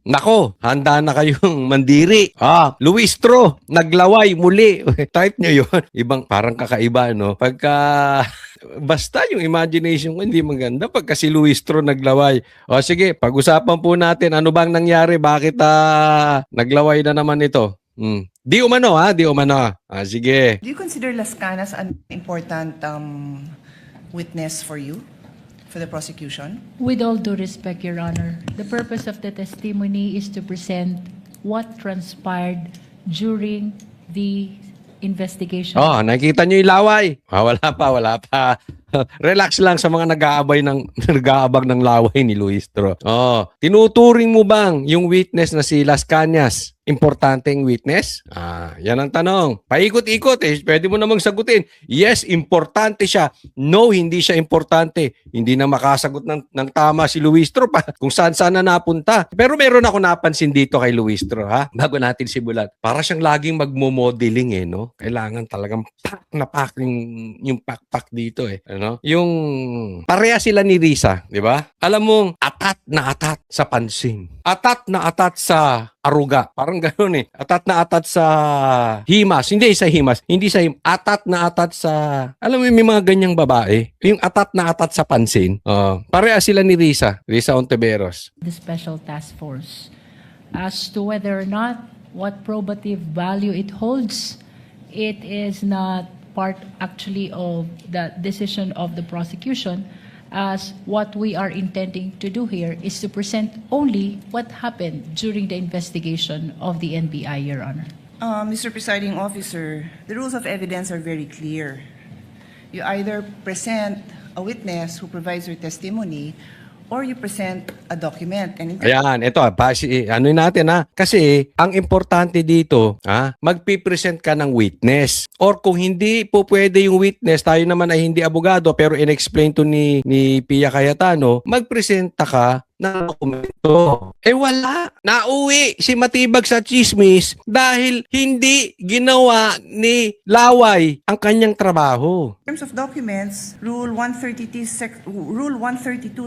Nako, handa na kayong mandiri. Luistro, naglaway muli. Type nyo yun. Ibang parang kakaiba, no? Pagka, basta yung imagination ko hindi maganda. Pagka si Luistro naglaway. Sige, pag-usapan po natin ano bang nangyari. Bakit naglaway na naman ito? Di umano, di umano. Sige. Do you consider Las Canas an important witness for you, for the prosecution? With all due respect, Your Honor, the purpose of the testimony is to present what transpired during the investigation. Nakikita nyo yung laway. Wala pa. Relax lang sa mga nag-aabang ng laway ni Luistro. Tinuturing mo bang yung witness na si Las Cañas importanteng witness? Yan ang tanong. Paikot-ikot pwede mo namang sagutin. Yes, importante siya. No, hindi siya importante. Hindi na makasagot ng tama si Luistro pa kung saan na napunta. Pero meron ako napansin dito kay Luistro, bago natin simulan. Para siyang laging magmo-modeling no? Kailangan talagang pak na pak yung pak dito ano? Yung pareha sila ni Risa, di ba? Alam mong atat na atat sa pansin. Atat na atat sa aruga. Parang gano'n Atat na atat sa himas. Hindi sa himas. Atat na atat sa... Alam mo, may mga ganyang babae. Yung atat na atat sa pansin. Pareha sila ni Risa Ontiveros. The Special Task Force as to whether or not what probative value it holds, it is not part actually of the decision of the prosecution, as what we are intending to do here is to present only what happened during the investigation of the NBI, Your Honor. Mr. Presiding Officer, the rules of evidence are very clear. You either present a witness who provides your testimony or you present a document. Ayan, ito, ano natin Kasi, ang importante dito, magpipresent ka ng witness. Or kung hindi po pwede yung witness, tayo naman ay hindi abogado, pero in-explain to ni Pia Cayetano, magpresenta ka ng dokumento. Wala. Nauwi si Matibag sa chismis dahil hindi ginawa ni Laway ang kanyang trabaho. In terms of documents, Rule 132,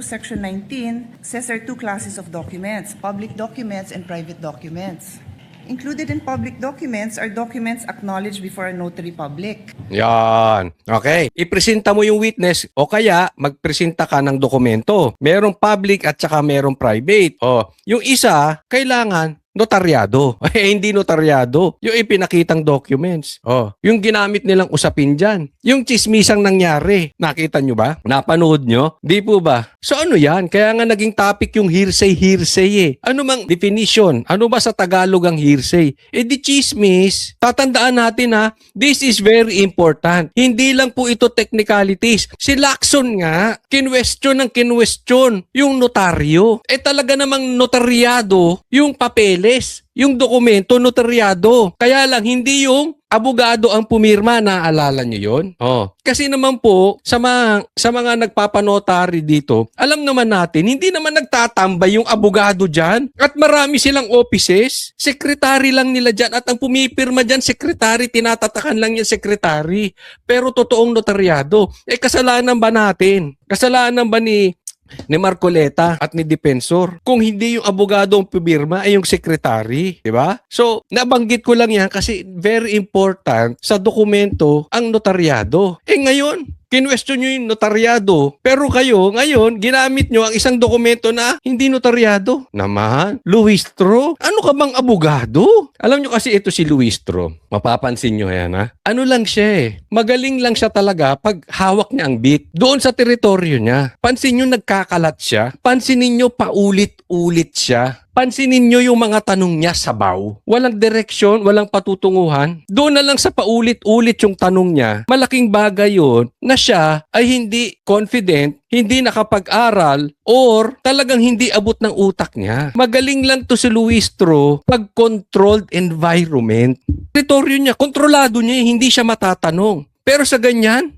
Section 19 says there are two classes of documents, public documents and private documents. Included in public documents are documents acknowledged before a notary public. Yan. Okay. Ipresenta mo yung witness o kaya magpresenta ka ng dokumento. Merong public at saka merong private. Yung isa, kailangan notaryado. Hindi notaryado. Yung ipinakitang documents. Yung ginamit nilang usapin dyan. Yung chismisang nangyari. Nakita nyo ba? Napanood nyo? Di po ba? So ano yan? Kaya nga naging topic yung hearsay. Ano mang definition? Ano ba sa Tagalog ang hearsay? Di chismis. Tatandaan natin this is very important. Hindi lang po ito technicalities. Si Lacson nga, kinwestiyon yung notaryo. Talaga namang notaryado yung papel. Yung dokumento notaryado. Kaya lang hindi yung abogado ang pumirma, naalala nyo yun? Kasi naman po, sa mga nagpapanotary dito, alam naman natin, hindi naman nagtatambay yung abogado dyan. At marami silang offices. Sekretary lang nila dyan. At ang pumipirma dyan, sekretary, tinatatakan lang yung sekretary. Pero totoong notaryado. Kasalanan ba natin? Kasalanan ba ni Marcoleta at ni Defensor kung hindi yung abogado ang pumirma ay yung secretary, di ba? So, nabanggit ko lang yan kasi very important sa dokumento ang notaryado. Ngayon, kinwestiyon nyo yung notaryado. Pero kayo, ngayon, ginamit nyo ang isang dokumento na hindi notaryado. Naman, Luistro, ano ka bang abogado? Alam nyo kasi ito si Luistro. Mapapansin nyo yan, Ano lang siya Magaling lang siya talaga pag hawak niya ang beat. Doon sa teritoryo niya. Pansin nyo nagkakalat siya. Pansinin nyo paulit-ulit siya. Pansinin nyo yung mga tanong niya sabaw. Walang direksyon, walang patutunguhan. Doon na lang sa paulit-ulit yung tanong niya, malaking bagay yun na siya ay hindi confident, hindi nakapag-aral, or talagang hindi abot ng utak niya. Magaling lang to si Luistro pag controlled environment. Teritoryo niya, kontrolado niya, hindi siya matatanong. Pero sa ganyang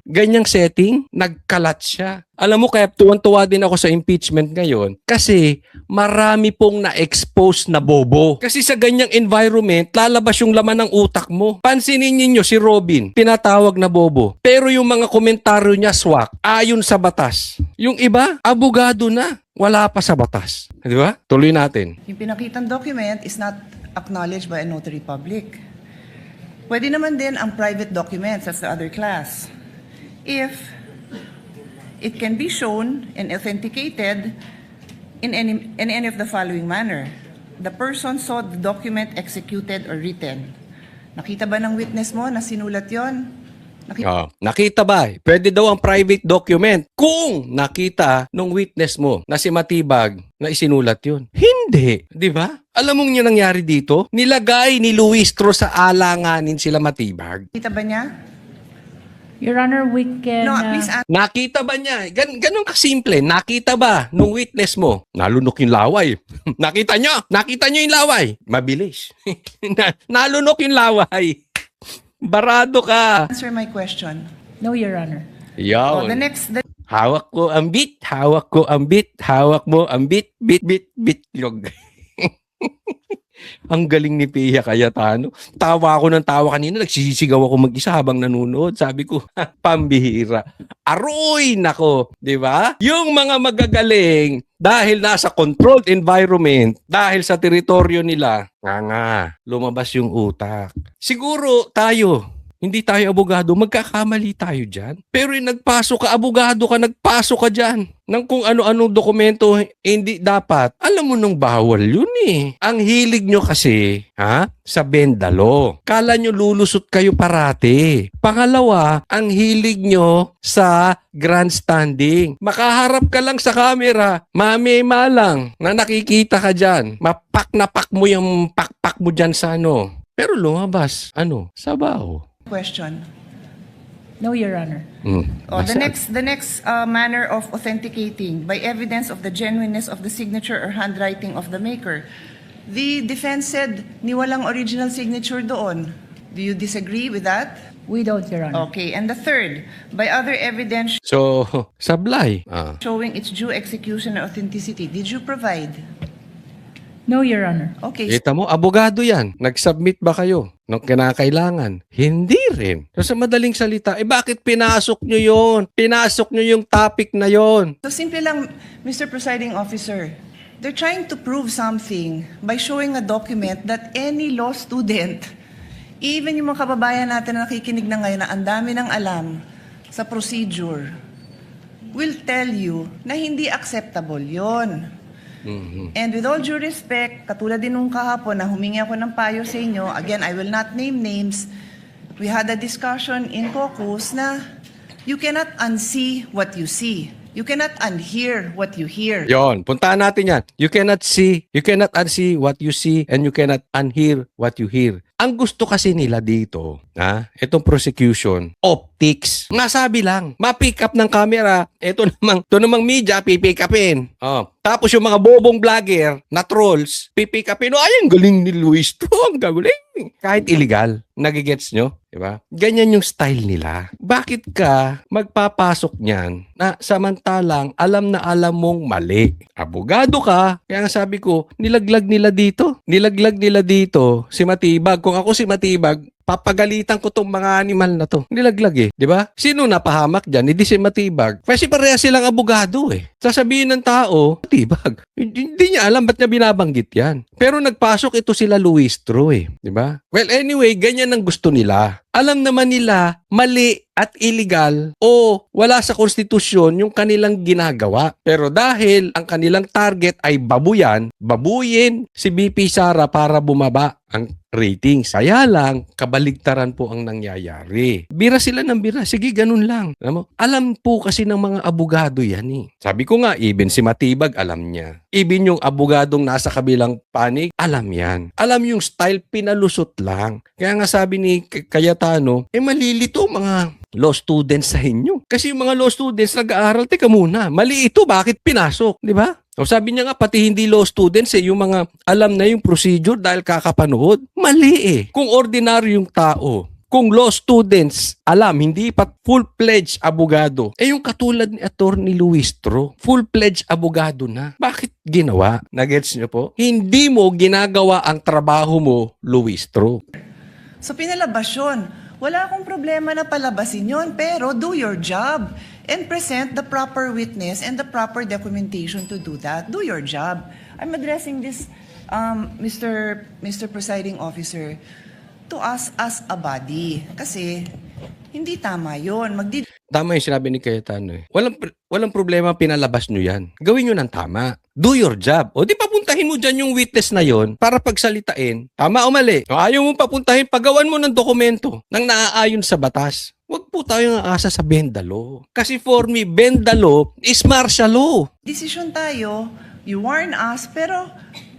setting, nagkalat siya. Alam mo, kaya tuwan-tuwa din ako sa impeachment ngayon kasi marami pong na-expose na bobo. Kasi sa ganyang environment, lalabas yung laman ng utak mo. Pansinin niyo si Robin, tinatawag na bobo. Pero yung mga komentaryo niya swak, ayon sa batas. Yung iba, abogado na. wala pa sa batas. Di ba? Tuloy natin. Yung pinakitang document is not acknowledged by a notary public. Pwede naman din ang private documents, that's the other class. If it can be shown and authenticated in any of the following manner. The person saw the document executed or written. Nakita ba ng witness mo na sinulat yon? Nakita ba? Pwede daw ang private document kung nakita nung witness mo na si Matibag na isinulat yun. Hindi. Di ba? Alam mong yung nangyari dito? Nilagay ni Luistro sa alanganin sila Matibag. Nakita ba niya? Your Honor, we can... No, please answer. Nakita ba niya? Ganun kasimple. Nakita ba nung witness mo? Nalunok yung laway. Nakita nyo? Nakita nyo yung laway? Mabilis. Nalunok yung laway. Barado ka. Answer my question. No, Your Honor. Oh, Yawn. the Hawak ko ang bit, hawak ko ang bit, hawak mo ang bit, bitlog. Ang galing ni Pia Cayetano. Tawa ako ng tawa kanina, nagsisigaw ako mag-isa habang nanonood. Sabi ko, pambihira. Aroy nako, 'di ba? Yung mga magagaling dahil nasa controlled environment, dahil sa teritoryo nila, lumabas yung utak. Siguro tayo, hindi tayo abogado, magkakamali tayo dyan. Pero yung nagpasok ka, abogado ka, nagpasok ka dyan ng kung ano-anong dokumento, hindi dapat. Alam mo nung bawal yun eh. Ang hilig nyo kasi, sa bendalo. Kala nyo lulusot kayo parati. Pangalawa, ang hilig nyo sa grandstanding. Makaharap ka lang sa camera, mame-ma lang na nakikita ka dyan. Mapak na pak mo yung pakpak mo dyan sa ano. Pero lumabas, sabaw. question. No, Your Honor. Oh, the next manner of authenticating by evidence of the genuineness of the signature or handwriting of the maker. The defense said ni walang original signature doon. Do you disagree with that? We don't, Your Honor. Okay. And the third, by other evidence So, sablay. showing its due execution and authenticity, did you provide? No, Your Honor. Okay. Kita mo, abogado yan. Nag-submit ba kayo nung kinakailangan? Hindi rin. So, sa madaling salita, bakit pinasok nyo yon? Pinasok nyo yung topic na yon. So simple lang, Mr. Presiding Officer, they're trying to prove something by showing a document that any law student, even yung mga kababayan natin na nakikinig na ngayon na ang dami ng alam sa procedure, will tell you na hindi acceptable yon. And with all due respect, katulad din nung kahapon na humingi ako ng payo sa inyo, again, I will not name names, we had a discussion in caucus na you cannot unsee what you see. You cannot unhear what you hear. Yon, puntahan natin yan. You cannot unsee what you see and you cannot unhear what you hear. Ang gusto kasi nila dito, itong prosecution, optics. Nasabi lang, ma-pick up ng camera, ito namang media, pipick upin. Tapos yung mga bobong vlogger na trolls, pipick upin. Ay, ang galing ni Luis to, ang galing. Kahit illegal, nagigets nyo? Diba? Ganyan yung style nila. Bakit ka magpapasok niyan na samantalang alam na alam mong mali? Abogado ka, kaya nga sabi ko, nilaglag nila dito si Matibag. Kung ako si Matibag, papagalitan ko tong mga animal na to. Nilaglag di ba? Sino napahamak dyan? Hindi si Matibag. Kasi pareha silang abogado Sasabihin ng tao, Matibag. Hindi niya alam ba't niya binabanggit yan. Pero nagpasok ito sila Luistro di ba? Well, anyway, ganyan ang gusto nila. Alam naman nila mali at illegal o wala sa konstitusyon yung kanilang ginagawa. Pero dahil ang kanilang target ay babuyin si BP Sara para bumaba ang ratings. Kaya lang, kabaligtaran po ang nangyayari. Bira sila ng bira. Sige, ganun lang. Alam po kasi ng mga abogado yan Sabi ko nga, even si Matibag, alam niya. Even yung abogadong nasa kabilang panig, alam yan. Alam yung style, pinalusot lang. Kaya nga sabi ni Cayetano, malilito mga law students sa inyo. Kasi yung mga law students nag-aaral, teka muna, mali ito, bakit pinasok? Di ba? O sabi niya nga, pati hindi law students yung mga alam na yung procedure dahil kakapanood. Mali Kung ordinaryong tao, kung law students, alam, hindi pa full-fledged abogado. Yung katulad ni Attorney Luistro, full-fledged abogado na. Bakit ginawa? Nagets niyo po? Hindi mo ginagawa ang trabaho mo, Luistro. So pinalabas yun. Wala akong problema na palabasin yon, pero do your job. and present the proper witness and the proper documentation to do that. Do your job. I'm addressing this, Mr. Presiding Officer, to us as a body. Kasi hindi tama yun. Tama yung sinabi ni Cayetano eh. Walang problema pinalabas nyo yan. Gawin nyo ng tama. Do your job. O di papuntahin mo dyan yung witness na yon para pagsalitain. Tama o mali? O ayaw mo papuntahin, pagawan mo ng dokumento nang naaayon sa batas. Huwag po tayong aasa sa bend the law. Kasi for me, bend the law is martial law. Desisyon tayo, you warn us, pero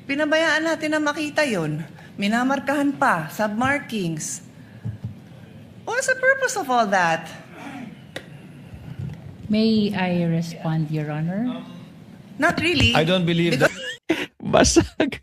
pinabayaan natin na makita yon. Minamarkahan pa, submarkings. What's the purpose of all that? May I respond, Your Honor? Not really. I don't believe that. Basag.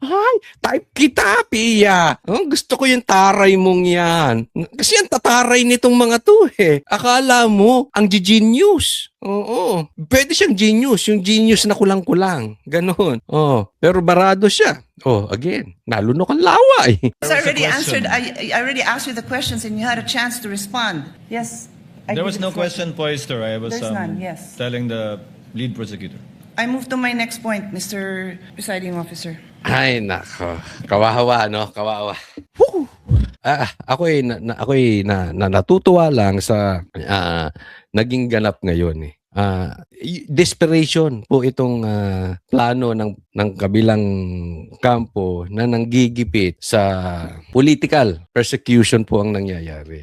Ay, type kita, Pia. Oh, gusto ko yung taray mong yan. Kasi ang tataray nitong mga to eh. Akala mo, ang genius. Oo. Pwede siyang genius. Yung genius na kulang-kulang. Ganon. Oh. Pero barado siya. Oh, again, nalunok ang lawa eh. I already question. answered. I already asked you the questions, and you had a chance to respond. Yes. I There give was you no the floor. question posed, sir. I was There's none, yes. telling the lead prosecutor. I move to my next point, Mr. Presiding Officer. Ay, nako. Kawawa, no? Kawawa. Woo! Ako'y natutuwa lang sa naging ganap ngayon eh. Desperation po itong plano ng kabilang kampo na nanggigipit sa political persecution po ang nangyayari.